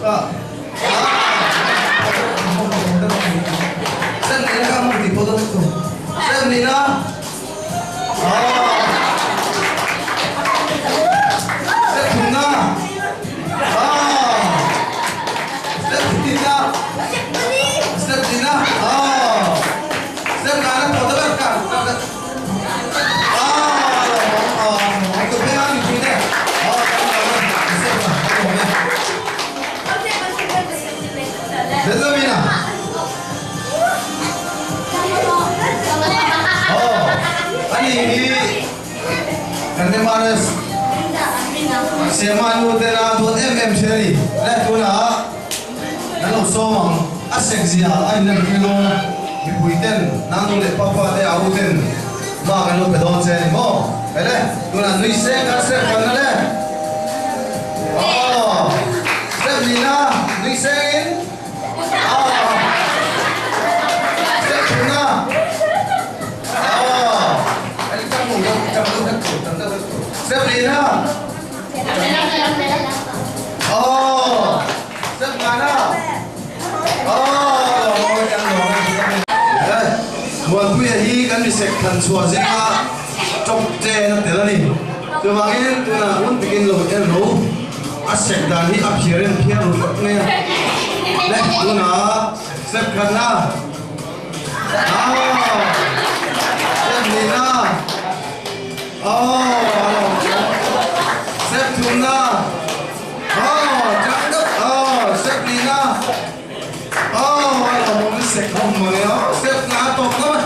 Sen nila kamu di foto itu. Sen nila. Sen bunga. Sen tina. Sen tina. Sen kanan foto berkan. Itu benar itu deh. Bezamina. Ani karena manas semanu tena dot seri. Letuna nalo somang asekzia ay nagkilo ipuiten nando le papa de auten ma kano pedon seri mo. Pele tuna nuise kase kanale. Bezamina nuisein. Sabrina. Sabrina. Buat gue hi kan disekkan suasana cok jen telani. Kemarin tuna un bikin lo asek dan hi absiren pia rupanya. Lek tuna sekkanna. Sabrina. Septuna. Cakep. Seplina. Kalau mau sekong mana? Sep ngatok kan?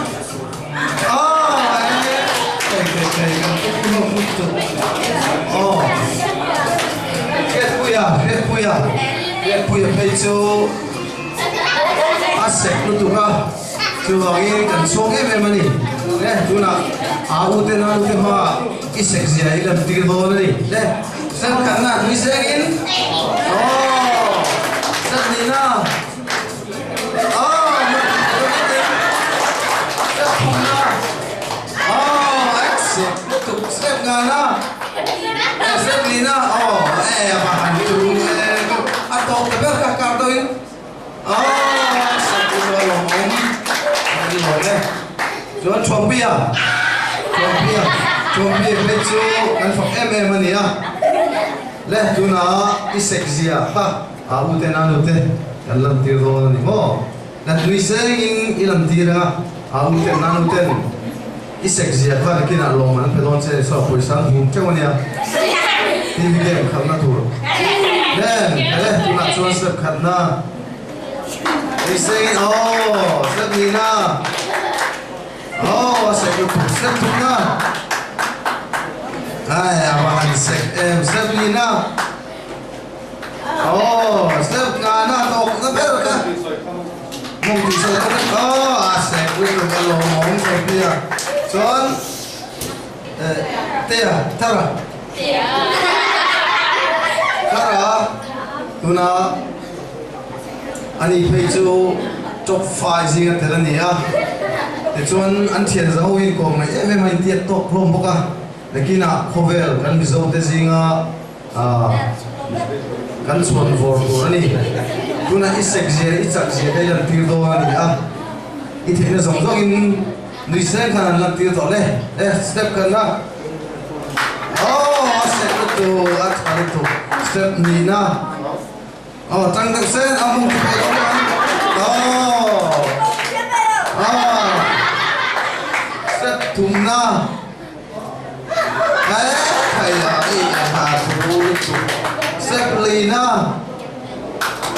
Lihat puya pejo. Asek lu tuh kah? Coba ini kan songe memang ni. Tu nak aku tenang tu mah isek zia ilam tiga bawah ni. Sen kanan isekin. Sen Nina. Asek tu sen kanan. Sen Nina. Apa tu? Atau berkah kartu ini? Satu dua lomong. Ini boleh. Jangan combi ya, combi pecu kan fak mana ya? Leh tuna isek zia, aku tenan ute, dalam tiru ni mo. Dan tuiseng ilam tira, aku tenan ute, isek zia, kita loman pedon saya so puisan, macam mana ya? Ini game karena tur. Dan leh tuna cuan sep karena, tuiseng Sabrina. Septuna. Awan Sabrina. Septuna tok berkah. Mungkin saya asek itu kalau mau saya. John. Tara. Tara. Tuna. Ani peju top 5 sih kan ni ya. Cuman antian zahuin ko na memang tiat tok lom boka nakina cover kan bizo te singa kan suan for ko ani kuna isek zere isak zere dan tirdo ani ite na zongzongin nuisen kan lan tirdo le step kana step to at to step Nina tang sen amung Tuna, kayak itu, Seplina,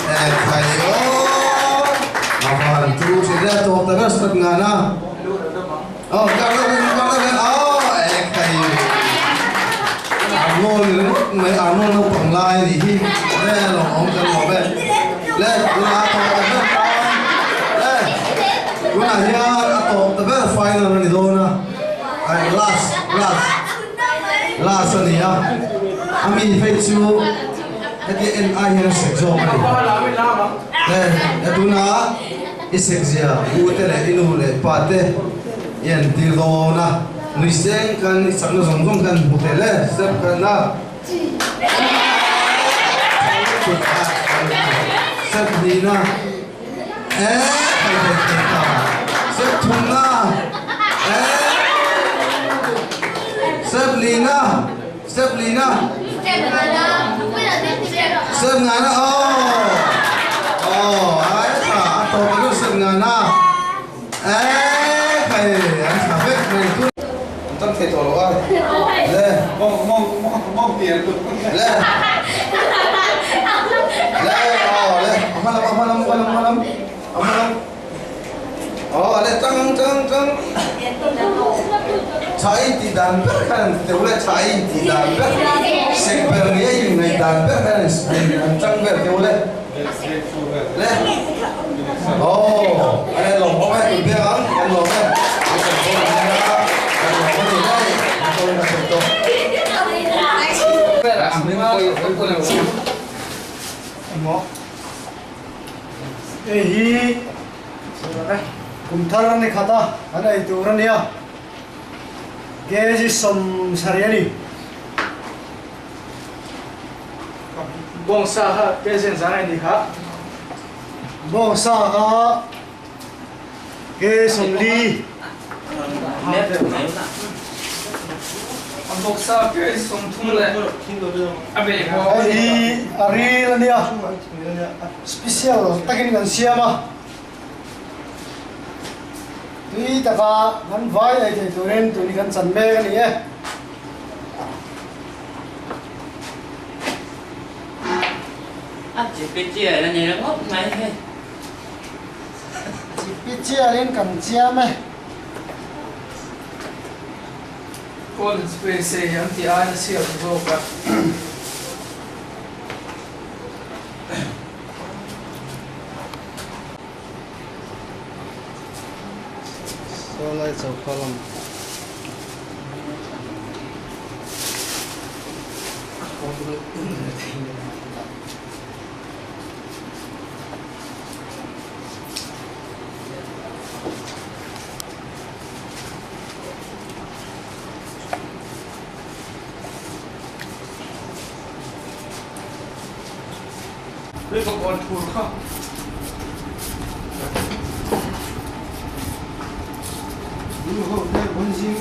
kayak apa tu sudah tahu terus terngana, kalau kayak Arnold penglai ni, long kan mobil, guna hian atau tapi final ni dona, last ni ya, kami feature, jadi akhir sektor ni, itu na iseksia, buat inu le pate, yang di dona, nuisen kan isang nusong kan hotel, sep kan na. Lina. Sếp Thuna. Sếp Lina. Sếp Lina. Sếp Ngana. Ai thả tổ cái lúc sếp Ngana. Phải anh thả phép này thôi. Tâm thể tổ rồi. Lên. Mong tiền được. Lên. Lên. Lên. Amalam. Lên trăng. Chai di dan kan teule chai di dan sekber ni yung nai dan kan trăng ber teule. Lên. Anh lòng có mấy tiền không? Anh lòng đấy. Ehi, kumtharan ni khata, ana ituran ya. Gezi som sariani. Bongsa ha, gezen zanai ni kha. Bongsa ha, gesom li. Boksa ke som thung le abe Ari lania. Special takin kan siama. Tui taka kan vai ai te turen tu ni kan chanme kan ni chỉ biết chia là nhà nó ngốc mày hay Biết chia lên kan siama. call space yang ti an sia zo ka Solai chau kalam. le ko on thur kha Ini ho ne bonjing.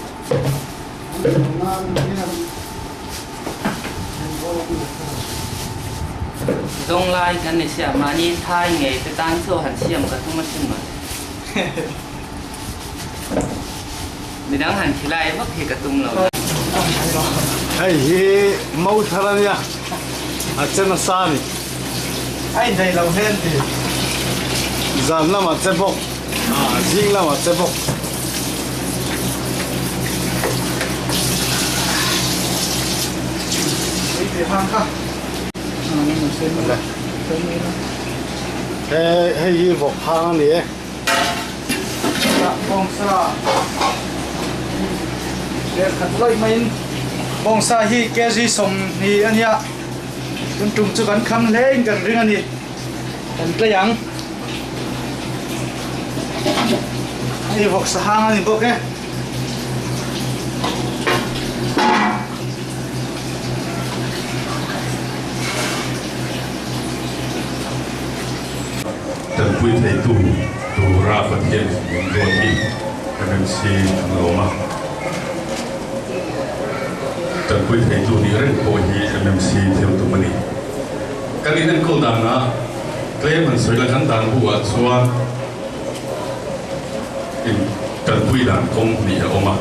Ngan ni nam. dong lai kan ni sia mà ni thai nghề tới tang so han siam ka thuma tin mà mình đang hàn chỉ lại mất thì cả tung rồi Hey, mau tharan ya. Achen sani. ai dai lo hen ti Zan lama chepok. Jing lama chepok. ai ti hang kha Hey, vok hang ni. bongsa le khat loi main bongsa hi kezi som ni ania tun tum chu kan kham le kan ring ani kan tlayang ai vok sa hang ani bok ke Tận quy thầy tu ra Phật hiện đồn đi MMC ngầu mà tận quy thầy tu đi rất bồi hi MMC theo tụi mình các đi đến câu đàn á cái mình suy là khán đàn hùa xóa tận quy đàn công đi ở mà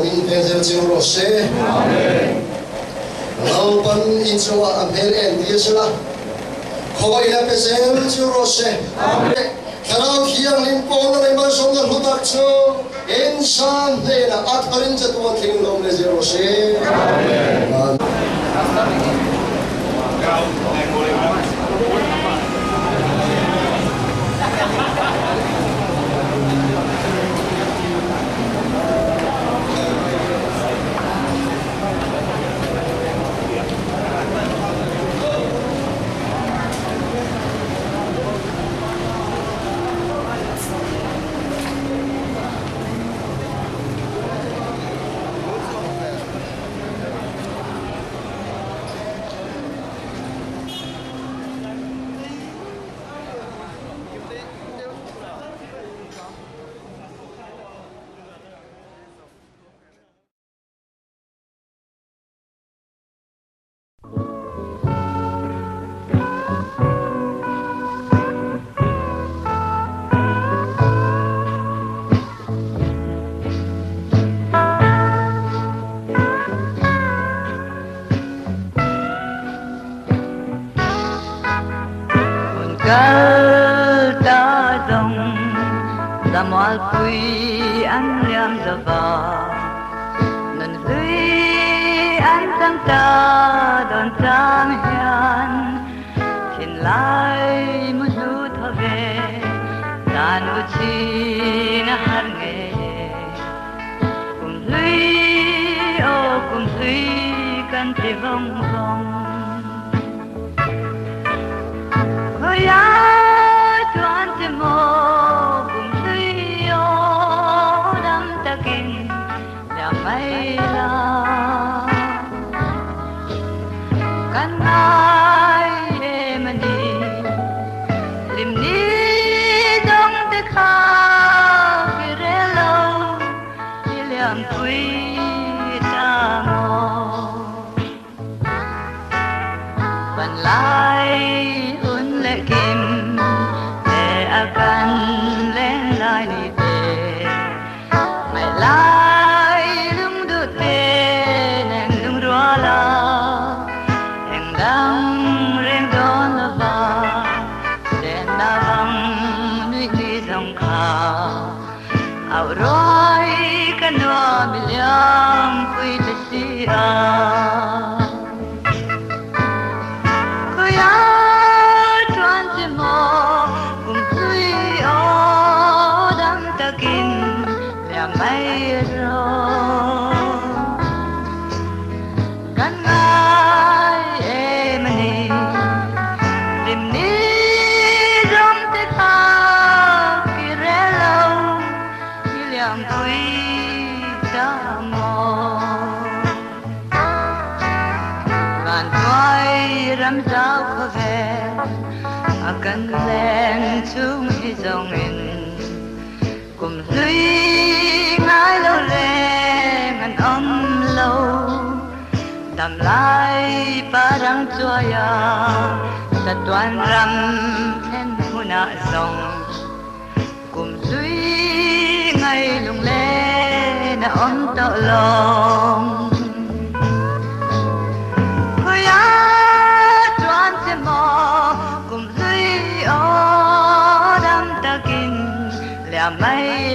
in penzel chiu ro se lau pan in chuwa amel en diesla khoi la penzel chiu ro se tharau khiang lim pon le ma som na hutak chu en san de na atharin cha tu thing lom le zero se amen Kal ta dong Zamal pui an liam zava Nun hui an sang ta don sang hian Xin lai mu lu tha ve Dan u chi na har nge Kum hui kan ti vong vong Ya tuan temo bum tuyo dam takin la mai la kan ai mani lim ni dong te kha kirelo iliam tui ta mo ban lai lệ kim để akan lên lại đi về mày lại lung du te neng lung rua la em đang riêng đón la ba để na băng nuôi đi dòng khá ảo roi kan hoa miliam quy te si a Akan lên chung hi dòng in cùng lũy ngái lâu lên ngàn lâu đam lai parang chua ya sa tuan ram hen huna dòng cùng lũy ngài lung lên na to lòng mây